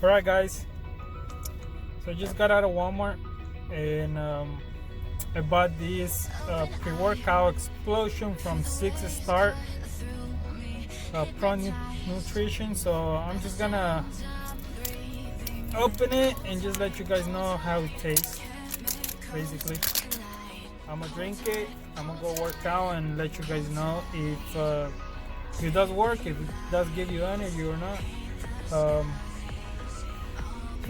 Alright guys, so I just got out of Walmart and I bought this pre-workout explosion from Six Star Pro Nutrition. So I'm just gonna open it and just let you guys know how it tastes. Basically, I'm gonna drink it, I'm gonna go work out and let you guys know if it does work, if it does give you energy or not. So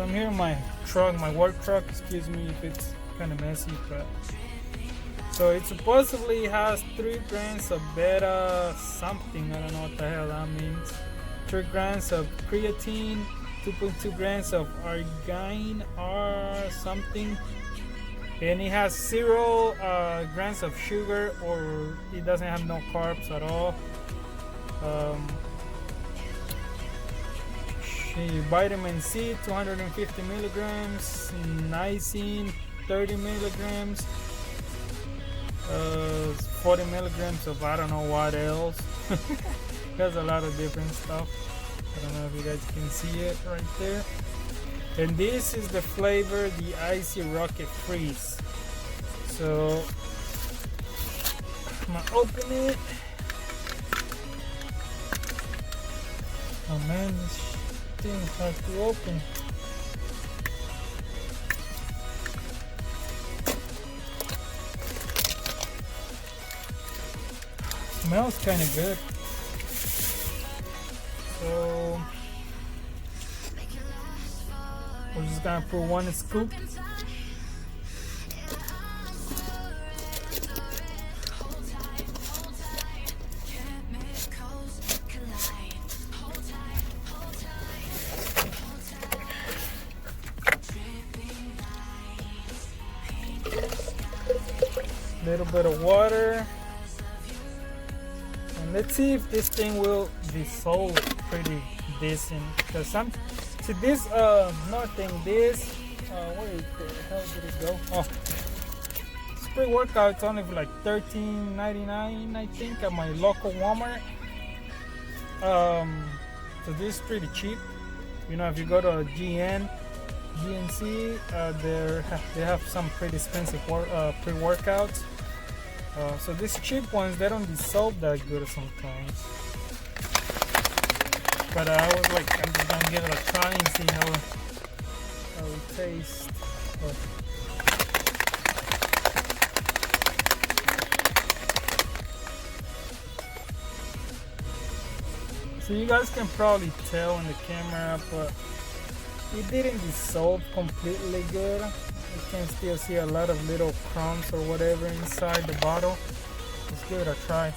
I'm here in my truck, my work truck, excuse me if it's kind of messy, but so it supposedly has 3 grams of beta something, I don't know what the hell that means, 3 grams of creatine, 2.2 grams of arginine or something, and it has 0 grams of sugar, or it doesn't have no carbs at all. Vitamin C 250 milligrams, niacin 30 milligrams, 40 milligrams of I don't know what else. There's a lot of different stuff. I don't know if you guys can see it right there. And this is the flavor, the Icy Rocket Freeze. So I'm gonna open it. Oh man, this thing has to open. Smells kind of good. So we're just gonna put 1 scoop. Little bit of water, and let's see if this thing will dissolve pretty decent. Because see this nothing this where the hell did it go? Oh, this pre-workout, it's only for like $13.99 I think at my local Walmart. So this is pretty cheap. You know, if you go to GNC, they have some pretty expensive pre-workouts. So these cheap ones, they don't dissolve that good sometimes. But I was like, I'm just gonna give it a try and see how it tastes. So you guys can probably tell in the camera, but it didn't dissolve completely good. You can still see a lot of little crumbs or whatever inside the bottle. Let's give it a try.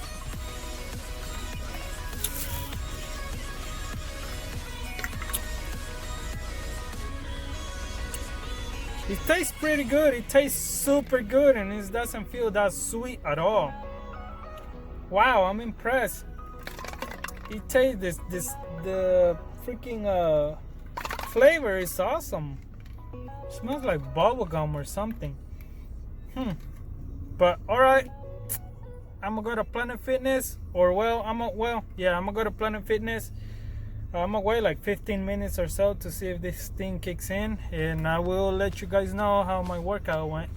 It tastes pretty good. It tastes super good, and it doesn't feel that sweet at all. Wow, I'm impressed. It tastes the freaking flavor is awesome. Smells like bubblegum or something. But alright, I'm gonna go to Planet Fitness, or I'm gonna go to Planet Fitness. I'm gonna wait like 15 minutes or so to see if this thing kicks in, and I will let you guys know how my workout went.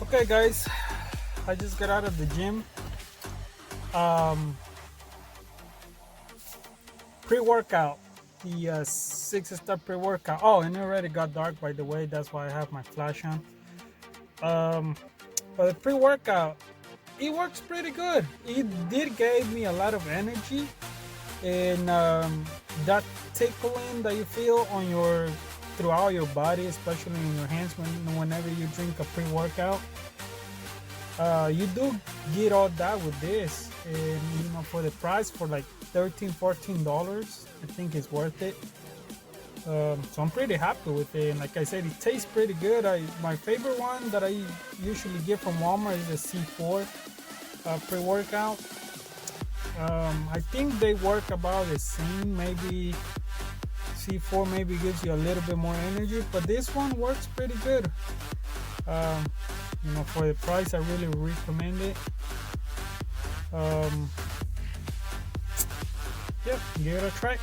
Okay guys, I just got out of the gym. Pre-workout, the Six Star pre-workout. Oh, and it already got dark, by the way, that's why I have my flash on. But the pre-workout, it works pretty good. It did give me a lot of energy, and that tickling that you feel on throughout your body, especially in your hands whenever you drink a pre-workout. You do get all that with this, and you know, for the price, for like $13-14, I think it's worth it. So I'm pretty happy with it, and like I said, it tastes pretty good. My favorite one that I usually get from Walmart is the C4. pre-workout. I think they work about the same. Maybe C4 maybe gives you a little bit more energy, but this one works pretty good. For the price, I really recommend it. Yep, give it a try.